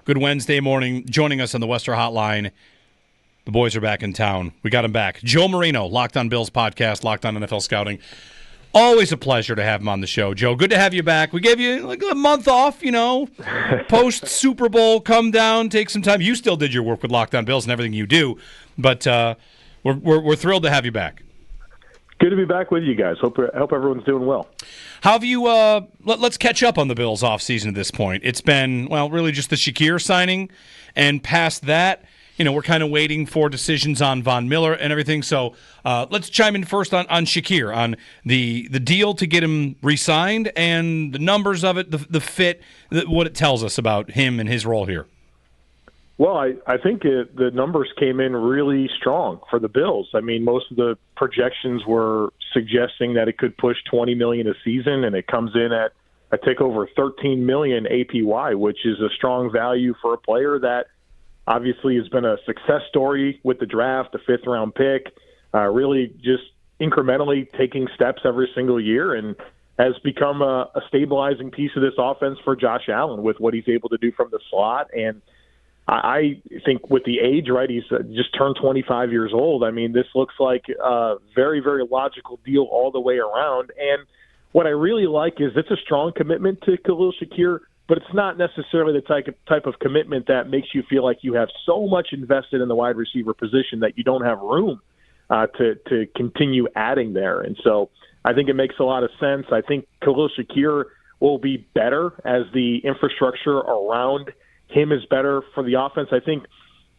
Good Wednesday morning. Joining us on the Western Hotline, the boys are back in town. We got him back. Joe Marino, Locked on Bills podcast, Locked on NFL Scouting. Always a pleasure to have him on the show. Joe, good to have you back. We gave you like a month off, post Super Bowl. Come down, take some time. You still did your work with Locked on Bills and everything you do, but we're thrilled to have you back. Good to be back with you guys. Hope everyone's doing well. How have you? Let's catch up on the Bills' offseason at this point. It's been really just the Shakir signing, and past that, we're kind of waiting for decisions on Von Miller and everything. So let's chime in first on Shakir, on the deal to get him re-signed and the numbers of it, the fit, what it tells us about him and his role here. Well, I think the numbers came in really strong for the Bills. I mean, most of the projections were suggesting that it could push $20 million a season, and it comes in at a tick over $13 million APY, which is a strong value for a player that obviously has been a success story with the draft, a fifth-round pick, really just incrementally taking steps every single year, and has become a stabilizing piece of this offense for Josh Allen with what he's able to do from the slot. And I think with the age, right, he's just turned 25 years old. I mean, this looks like a very, very logical deal all the way around. And what I really like is it's a strong commitment to Khalil Shakirs, but it's not necessarily the type of commitment that makes you feel like you have so much invested in the wide receiver position that you don't have room to continue adding there. And so I think it makes a lot of sense. I think Khalil Shakirs will be better as the infrastructure around him is better for the offense. I think,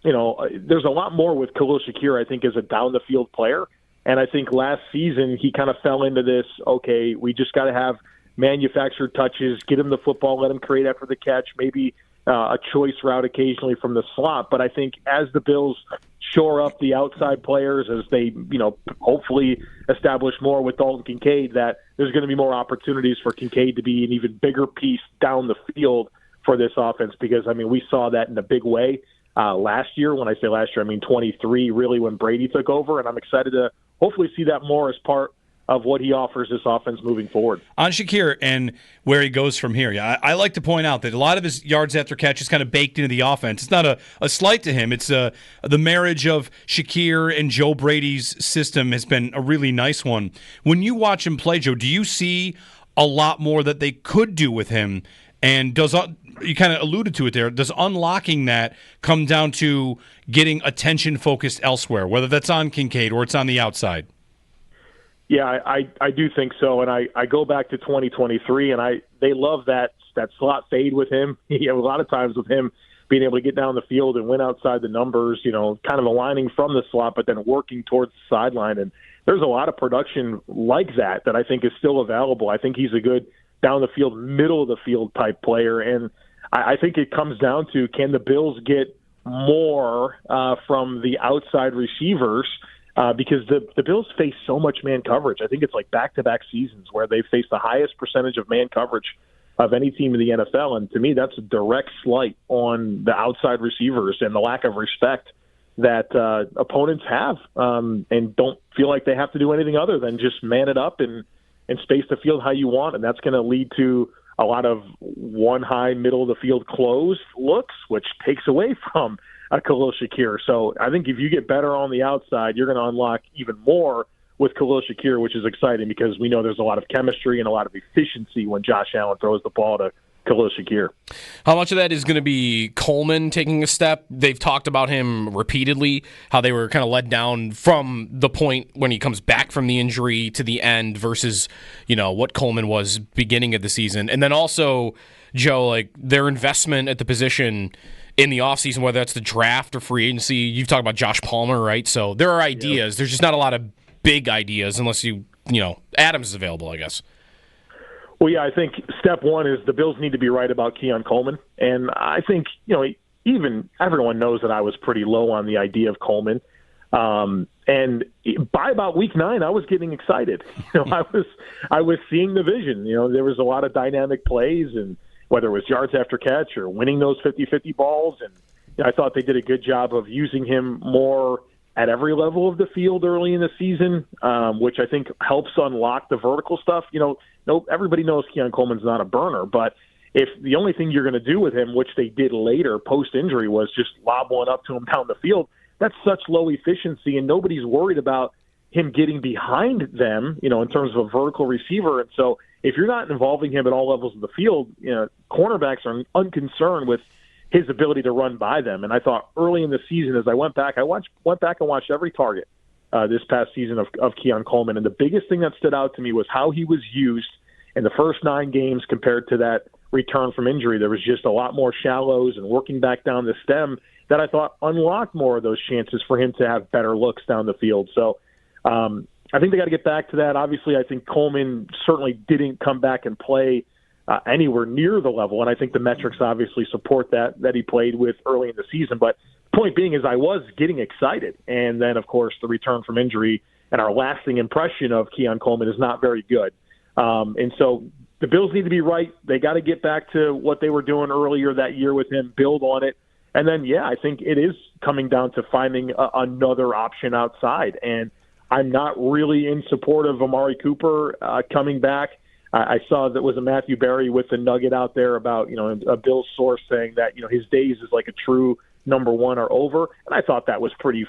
there's a lot more with Khalil Shakirs, I think, as a down-the-field player. And I think last season he kind of fell into this, okay, we just got to have manufactured touches, get him the football, let him create after the catch, maybe a choice route occasionally from the slot. But I think as the Bills shore up the outside players, as they, hopefully establish more with Dalton Kincaid, that there's going to be more opportunities for Kincaid to be an even bigger piece down the field for this offense, because, we saw that in a big way last year. When I say last year, I mean 23, really, when Brady took over, and I'm excited to hopefully see that more as part of what he offers this offense moving forward. On Shakir and where he goes from here, I like to point out that a lot of his yards after catch is kind of baked into the offense. It's not a slight to him. It's the marriage of Shakir and Joe Brady's system has been a really nice one. When you watch him play, Joe, do you see a lot more that they could do with him? And you kind of alluded to it there, does unlocking that come down to getting attention focused elsewhere, whether that's on Kincaid or it's on the outside? Yeah, I do think so. And I go back to 2023, and they love that slot fade with him. A lot of times with him being able to get down the field and win outside the numbers, kind of aligning from the slot, but then working towards the sideline. And there's a lot of production like that I think is still available. I think he's a good down the field, middle of the field type player. And I think it comes down to, can the Bills get more from the outside receivers? Because the Bills face so much man coverage. I think it's like back-to-back seasons where they face the highest percentage of man coverage of any team in the NFL. And to me, that's a direct slight on the outside receivers and the lack of respect that opponents have, and don't feel like they have to do anything other than just man it up and space the field how you want. And that's going to lead to a lot of one high, middle of the field closed looks, which takes away from Khalil Shakirs. So I think if you get better on the outside, you're going to unlock even more with Khalil Shakirs, which is exciting because we know there's a lot of chemistry and a lot of efficiency when Josh Allen throws the ball to Khalil Shakirs. How much of that is going to be Coleman taking a step? They've talked about him repeatedly, how they were kind of let down from the point when he comes back from the injury to the end versus, what Coleman was beginning of the season. And then also, Joe, like their investment at the position in the offseason, whether that's the draft or free agency. You've talked about Josh Palmer, right? So there are ideas. Yep. There's just not a lot of big ideas unless Adams is available, I guess. Well, yeah, I think step one is the Bills need to be right about Keon Coleman. And I think, even everyone knows that I was pretty low on the idea of Coleman. And by about week 9, I was getting excited. I was seeing the vision. There was a lot of dynamic plays, and whether it was yards after catch or winning those 50-50 balls. And I thought they did a good job of using him more at every level of the field early in the season, which I think helps unlock the vertical stuff. Everybody knows Keon Coleman's not a burner, but if the only thing you're going to do with him, which they did later post-injury, was just lob one up to him down the field, that's such low efficiency, and nobody's worried about him getting behind them, in terms of a vertical receiver. And so if you're not involving him at all levels of the field, cornerbacks are unconcerned with his ability to run by them. And I thought early in the season, as I went back and watched every target this past season of Keon Coleman. And the biggest thing that stood out to me was how he was used in the first 9 games compared to that return from injury. There was just a lot more shallows and working back down the stem that I thought unlocked more of those chances for him to have better looks down the field. So I think they got to get back to that. Obviously, I think Coleman certainly didn't come back and play anywhere near the level, and I think the metrics obviously support that he played with early in the season. But point being is I was getting excited, and then, of course, the return from injury and our lasting impression of Keon Coleman is not very good. And so the Bills need to be right. They got to get back to what they were doing earlier that year with him, build on it. And then, I think it is coming down to finding another option outside. And I'm not really in support of Amari Cooper coming back. I saw that was a Matthew Berry with the nugget out there about, a Bills source saying that, his days as like a true number one are over. And I thought that was pretty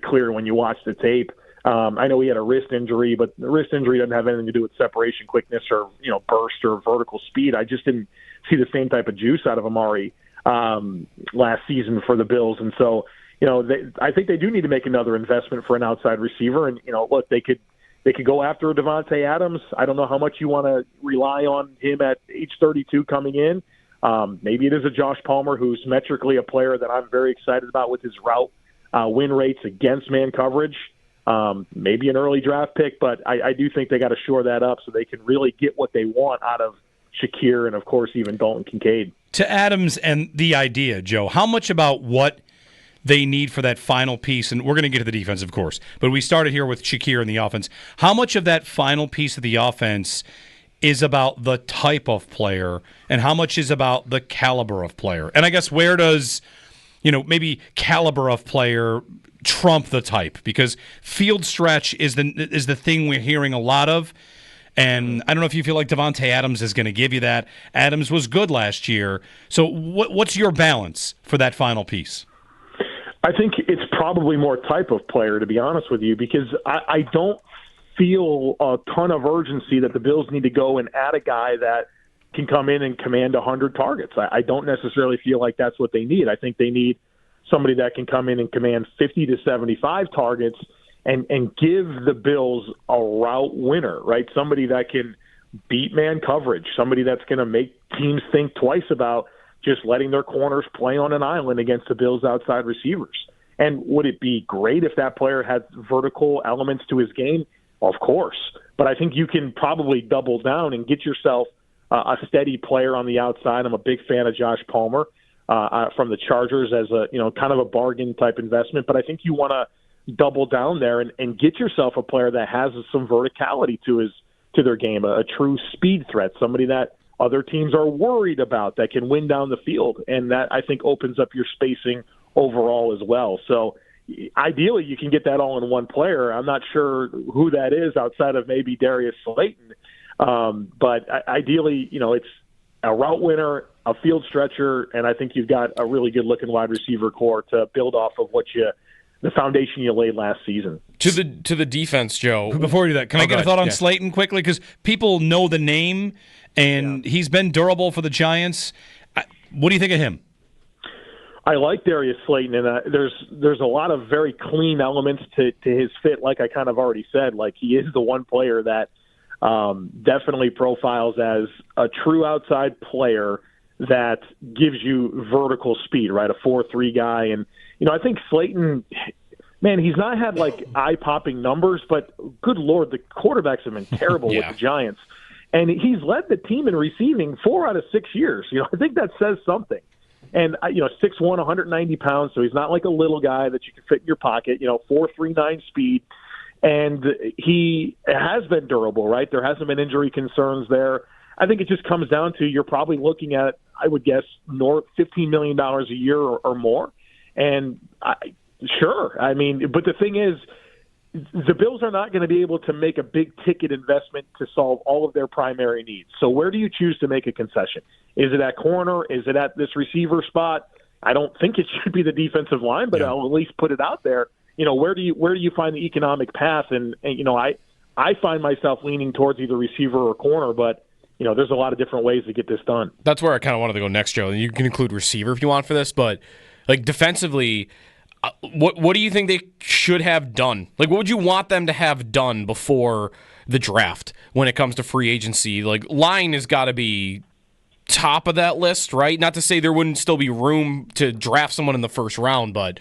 clear when you watch the tape. I know he had a wrist injury, but the wrist injury doesn't have anything to do with separation quickness or, burst or vertical speed. I just didn't see the same type of juice out of Amari last season for the Bills. And so, I think they do need to make another investment for an outside receiver. And, look, they could go after Devontae Adams. I don't know how much you want to rely on him at age 32 coming in. Maybe it is a Josh Palmer, who's metrically a player that I'm very excited about with his route win rates against man coverage. Maybe an early draft pick, but I do think they got to shore that up so they can really get what they want out of Shakir and, of course, even Dalton Kincaid. To Adams and the idea, Joe, how much about what they need for that final piece, and we're going to get to the defense, of course, but we started here with Shakir and the offense. How much of that final piece of the offense is about the type of player, and how much is about the caliber of player? And I guess where does, maybe caliber of player trump the type? Because field stretch is the thing we're hearing a lot of, and I don't know if you feel like Devontae Adams is going to give you that. Adams was good last year. So what's your balance for that final piece? I think it's probably more type of player, to be honest with you, because I don't feel a ton of urgency that the Bills need to go and add a guy that can come in and command 100 targets. I don't necessarily feel like that's what they need. I think they need somebody that can come in and command 50 to 75 targets and give the Bills a route winner, right? Somebody that can beat man coverage, somebody that's going to make teams think twice about just letting their corners play on an island against the Bills' outside receivers. And would it be great if that player had vertical elements to his game? Of course. But I think you can probably double down and get yourself a steady player on the outside. I'm a big fan of Josh Palmer from the Chargers as a kind of a bargain type investment. But I think you want to double down there and get yourself a player that has some verticality to their game, a true speed threat, somebody that other teams are worried about that can win down the field. And that, I think, opens up your spacing overall as well. So ideally, you can get that all in one player. I'm not sure who that is outside of maybe Darius Slayton. But ideally, it's a route winner, a field stretcher, and I think you've got a really good-looking wide receiver core to build off of the foundation you laid last season. To the defense, Joe. Before we do that, can I get a thought on Slayton quickly? Because people know the name, and he's been durable for the Giants. What do you think of him? I like Darius Slayton, and there's a lot of very clean elements to his fit, like I kind of already said. Like, he is the one player that definitely profiles as a true outside player that gives you vertical speed, right? A 4.3 guy. And, I think Slayton, man, he's not had like eye-popping numbers, but good Lord, the quarterbacks have been terrible with the Giants. And he's led the team in receiving 4 out of 6 years. I think that says something. And, 6'1", 190 pounds, so he's not like a little guy that you can fit in your pocket, 4.39 speed. And he has been durable, right? There hasn't been injury concerns there. I think it just comes down to you're probably looking at, I would guess, north $15 million a year or more. And sure, but the thing is, the Bills are not going to be able to make a big-ticket investment to solve all of their primary needs. So where do you choose to make a concession? Is it at corner? Is it at this receiver spot? I don't think it should be the defensive line, but I'll at least put it out there. Where do you find the economic path? And I find myself leaning towards either receiver or corner, but there's a lot of different ways to get this done. That's where I kind of wanted to go next, Joe. You can include receiver if you want for this, but like defensively, what do you think they should have done? Like, what would you want them to have done before the draft when it comes to free agency? Like, line has got to be top of that list, right? Not to say there wouldn't still be room to draft someone in the first round, but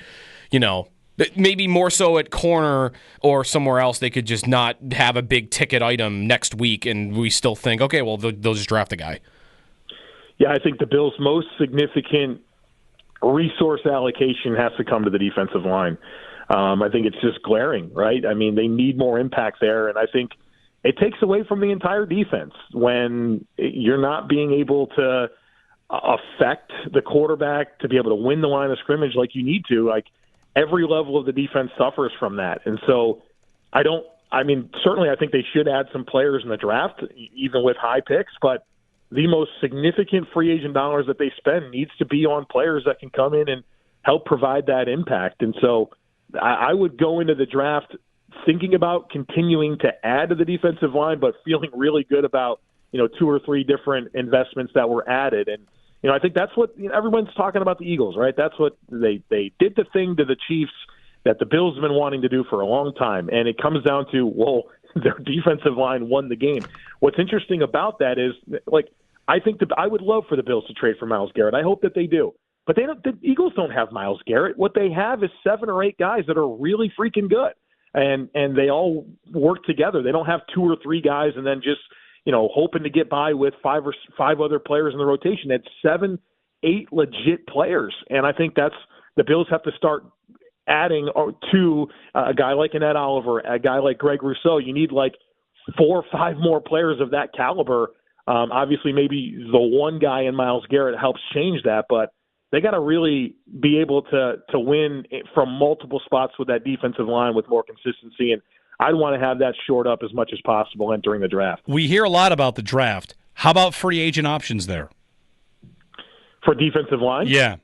maybe more so at corner or somewhere else. They could just not have a big ticket item next week, and we still think, okay, well, they'll just draft a guy. Yeah, I think the Bills' most significant resource allocation has to come to the defensive line. I think it's just glaring, right? I mean, they need more impact there, and I think it takes away from the entire defense when you're not being able to affect the quarterback to be able to win the line of scrimmage like you need to. Like, every level of the defense suffers from that. And so certainly I think they should add some players in the draft, even with high picks, but the most significant free agent dollars that they spend needs to be on players that can come in and help provide that impact. And so I would go into the draft thinking about continuing to add to the defensive line, but feeling really good about, 2 or 3 different investments that were added. And, I think that's what everyone's talking about the Eagles, right? That's what they did the thing to the Chiefs that the Bills have been wanting to do for a long time. And it comes down to, their defensive line won the game. What's interesting about that is, I think I would love for the Bills to trade for Myles Garrett. I hope that they do. But the Eagles don't have Myles Garrett. What they have is 7 or 8 guys that are really freaking good. And they all work together. They don't have 2 or 3 guys and then just, hoping to get by with 5 other players in the rotation. It's 7, 8 legit players. And I think that's the Bills have to start adding to a guy like an Ed Oliver, a guy like Greg Rousseau. You need 4 or 5 more players of that caliber. Obviously, maybe the one guy in Myles Garrett helps change that, but they got to really be able to win from multiple spots with that defensive line with more consistency. And I'd want to have that shored up as much as possible entering the draft. We hear a lot about the draft. How about free agent options there? For defensive line? Yeah.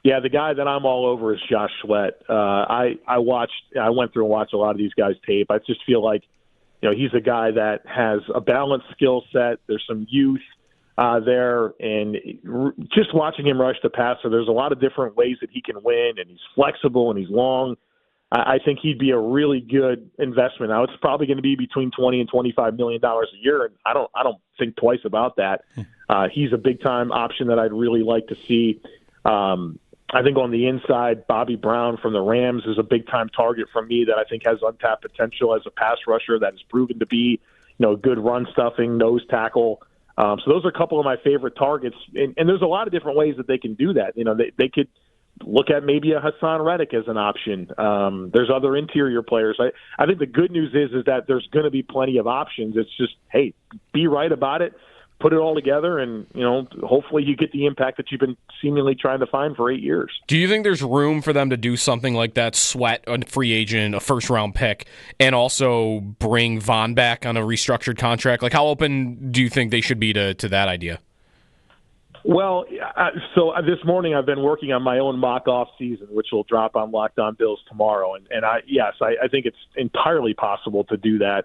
Yeah, the guy that I'm all over is Josh Sweat. I went through and watched a lot of these guys' tape. I just feel like, he's a guy that has a balanced skill set. There's some youth there, and just watching him rush the passer, there's a lot of different ways that he can win, and he's flexible and he's long. I think he'd be a really good investment. Now, it's probably going to be between $20 and $25 million a year, and I don't think twice about that. He's a big-time option that I'd really like to see. I think on the inside, Bobby Brown from the Rams is a big-time target for me that I think has untapped potential as a pass rusher that has proven to be, good run-stuffing, nose tackle. So those are a couple of my favorite targets, and there's a lot of different ways that they can do that. They could look at maybe a Hassan Reddick as an option. There's other interior players. I think the good news is that there's going to be plenty of options. It's just, hey, be right about it, put it all together, and hopefully you get the impact that you've been seemingly trying to find for 8 years. Do you think there's room for them to do something like that, Sweat, a free agent, a first-round pick, and also bring Vaughn back on a restructured contract? Like, how open do you think they should be to that idea? Well, so this morning I've been working on my own mock off season, which will drop on Locked On Bills tomorrow. And I think it's entirely possible to do that.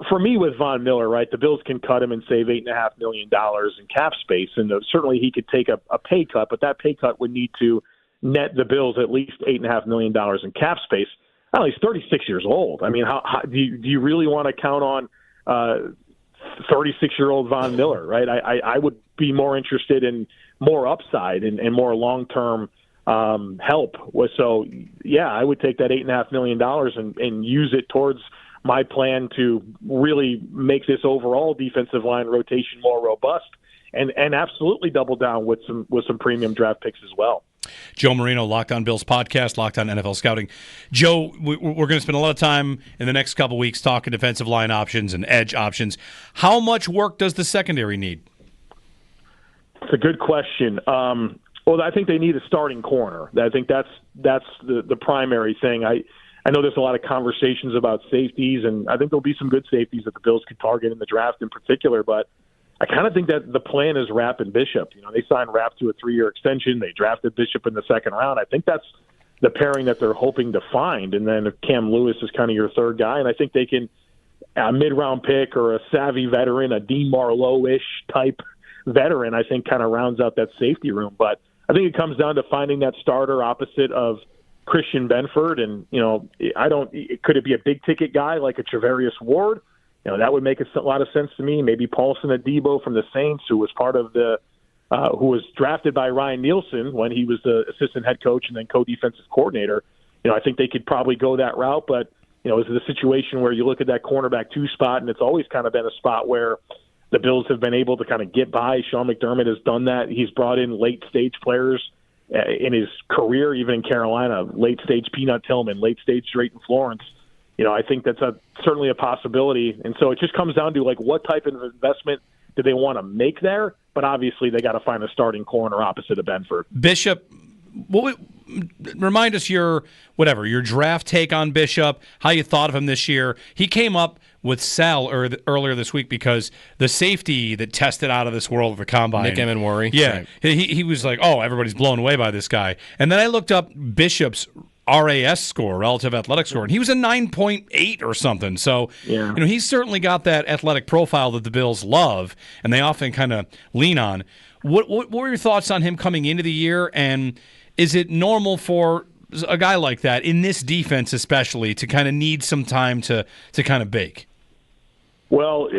For me with Von Miller, right, the Bills can cut him and save $8.5 million in cap space. And certainly he could take a pay cut, but that pay cut would need to net the Bills at least $8.5 million in cap space. Well, he's 36 years old. I mean, how do you really want to count on 36-year-old Von Miller, right? I would be more interested in more upside and more long-term help. So, yeah, I would take that $8.5 million and use it towards my plan to really make this overall defensive line rotation more robust and absolutely double down with some premium draft picks as well. Joe Marino, Locked On Bills podcast, Locked On NFL Scouting. Joe, we're going to spend a lot of time in the next couple weeks talking defensive line options and edge options. How much work does the secondary need? It's a good question. Well, I think they need a starting corner. I think that's the primary thing. I know there's a lot of conversations about safeties, and I think there'll be some good safeties that the Bills could target in the draft in particular, but I kind of think that the plan is Rapp and Bishop. They signed Rapp to a 3-year extension. They drafted Bishop in the second round. I think that's the pairing that they're hoping to find. And then Cam Lewis is kind of your third guy, and I think they can a mid-round pick or a savvy veteran, a Dean Marlowe-ish type veteran, I think kind of rounds out that safety room. But I think it comes down to finding that starter opposite of Christian Benford. And, could it be a big-ticket guy like a Trevarius Ward? That would make a lot of sense to me. Maybe Paulson Adebo from the Saints, who was part of who was drafted by Ryan Nielsen when he was the assistant head coach and then co-defensive coordinator. I think they could probably go that route, but is it a situation where you look at that cornerback 2 spot, and it's always kind of been a spot where the Bills have been able to kind of get by. Sean McDermott has done that. He's brought in late-stage players in his career, even in Carolina, late-stage Peanut Tillman, late-stage Drayton Florence. I think that's certainly a possibility. And so it just comes down to, what type of investment do they want to make there? But obviously they got to find a starting corner opposite of Benford. Bishop, remind us your draft take on Bishop, how you thought of him this year. He came up with Sal earlier this week because the safety that tested out of this world of the combine. Nick Emenwari. Yeah. Right. He was like, oh, everybody's blown away by this guy. And then I looked up Bishop's RAS score, relative athletic score, and he was a 9.8 or something. So, he's certainly got that athletic profile that the Bills love, and they often kind of lean on. What were your thoughts on him coming into the year, and is it normal for a guy like that, in this defense especially, to kind of need some time to kind of bake? Well,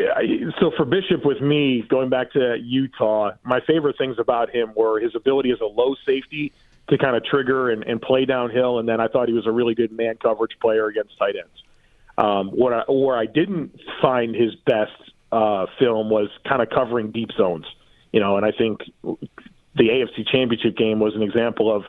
so for Bishop with me, going back to Utah, my favorite things about him were his ability as a low safety to kind of trigger and play downhill, and then I thought he was a really good man coverage player against tight ends. Where I didn't find his best film was kind of covering deep zones. And I think the AFC Championship game was an example of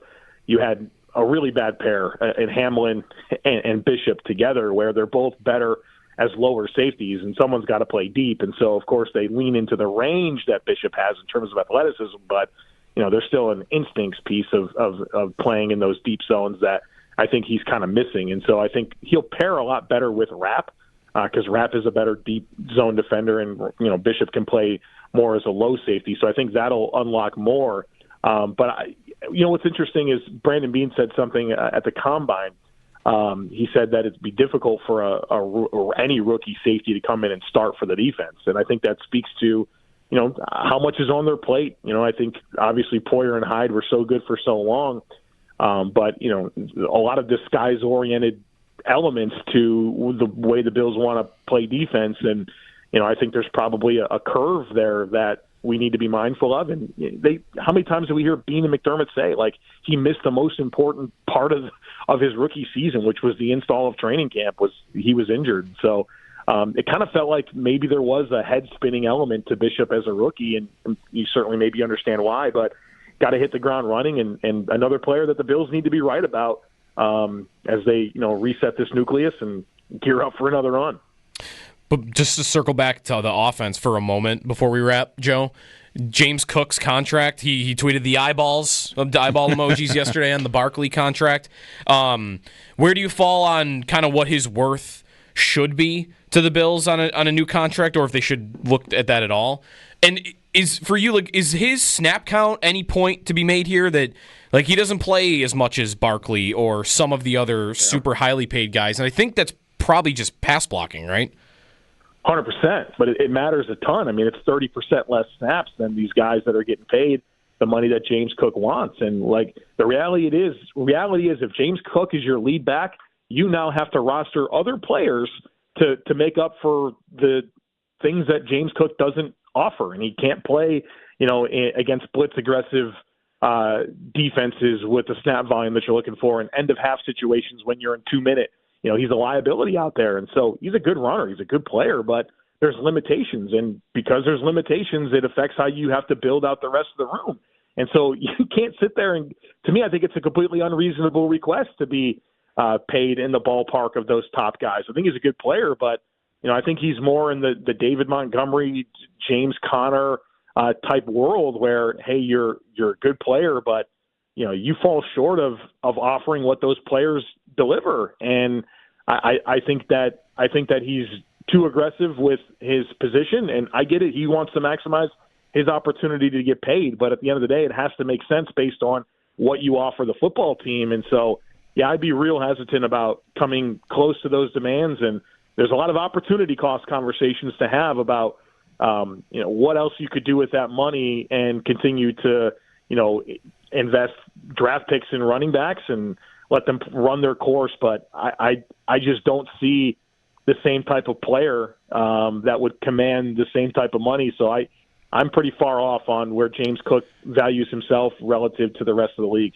you had a really bad pair in Hamlin and Bishop together where they're both better as lower safeties, and someone's got to play deep. And so, of course, they lean into the range that Bishop has in terms of athleticism, but there's still an instincts piece of playing in those deep zones that I think he's kind of missing. And so I think he'll pair a lot better with Rapp because Rapp is a better deep zone defender, and Bishop can play more as a low safety. So I think that'll unlock more. But what's interesting is Brandon Beane said something at the Combine. He said that it'd be difficult for any rookie safety to come in and start for the defense. And I think that speaks to how much is on their plate. I think obviously Poyer and Hyde were so good for so long, but a lot of disguise-oriented elements to the way the Bills want to play defense, and I think there's probably a curve there that we need to be mindful of. And how many times do we hear Beane and McDermott say he missed the most important part of his rookie season, which was the install of training camp? He was injured, so. It kind of felt like maybe there was a head-spinning element to Bishop as a rookie, and you certainly maybe understand why, but got to hit the ground running, and another player that the Bills need to be right about as they reset this nucleus and gear up for another run. But just to circle back to the offense for a moment before we wrap, Joe, James Cook's contract, he tweeted the eyeball emojis yesterday on the Barkley contract. Where do you fall on kind of what his worth should be to the Bills on a new contract, or if they should look at that at all? And is his snap count any point to be made here that he doesn't play as much as Barkley or some of the other super highly paid guys? And I think that's probably just pass blocking, right? 100%, but it matters a ton. I mean, it's 30% less snaps than these guys that are getting paid the money that James Cook wants. And the reality is if James Cook is your lead back, you now have to roster other players to make up for the things that James Cook doesn't offer. And he can't play, against blitz aggressive defenses with the snap volume that you're looking for in end of half situations when you're in 2 minute. He's a liability out there. And so he's a good runner. He's a good player, but there's limitations. And because there's limitations, it affects how you have to build out the rest of the room. And so you can't sit there and, to me, I think it's a completely unreasonable request to be paid in the ballpark of those top guys. I think he's a good player, but I think he's more in the David Montgomery, James Conner type world where, hey, you're a good player, but you fall short of offering what those players deliver. And I think that he's too aggressive with his position, and I get it. He wants to maximize his opportunity to get paid, but at the end of the day, it has to make sense based on what you offer the football team. And so, yeah, I'd be real hesitant about coming close to those demands. And there's a lot of opportunity cost conversations to have about, what else you could do with that money and continue to, invest draft picks in running backs and let them run their course. But I just don't see the same type of player that would command the same type of money. So I'm pretty far off on where James Cook values himself relative to the rest of the league.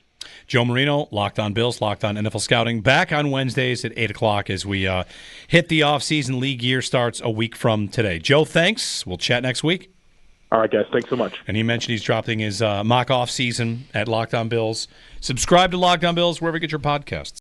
Joe Marino, Locked On Bills, Locked On NFL Scouting, back on Wednesdays at 8 o'clock as we hit the offseason. League year starts a week from today. Joe, thanks. We'll chat next week. All right, guys. Thanks so much. And he mentioned he's dropping his mock offseason at Locked On Bills. Subscribe to Locked On Bills wherever you get your podcasts.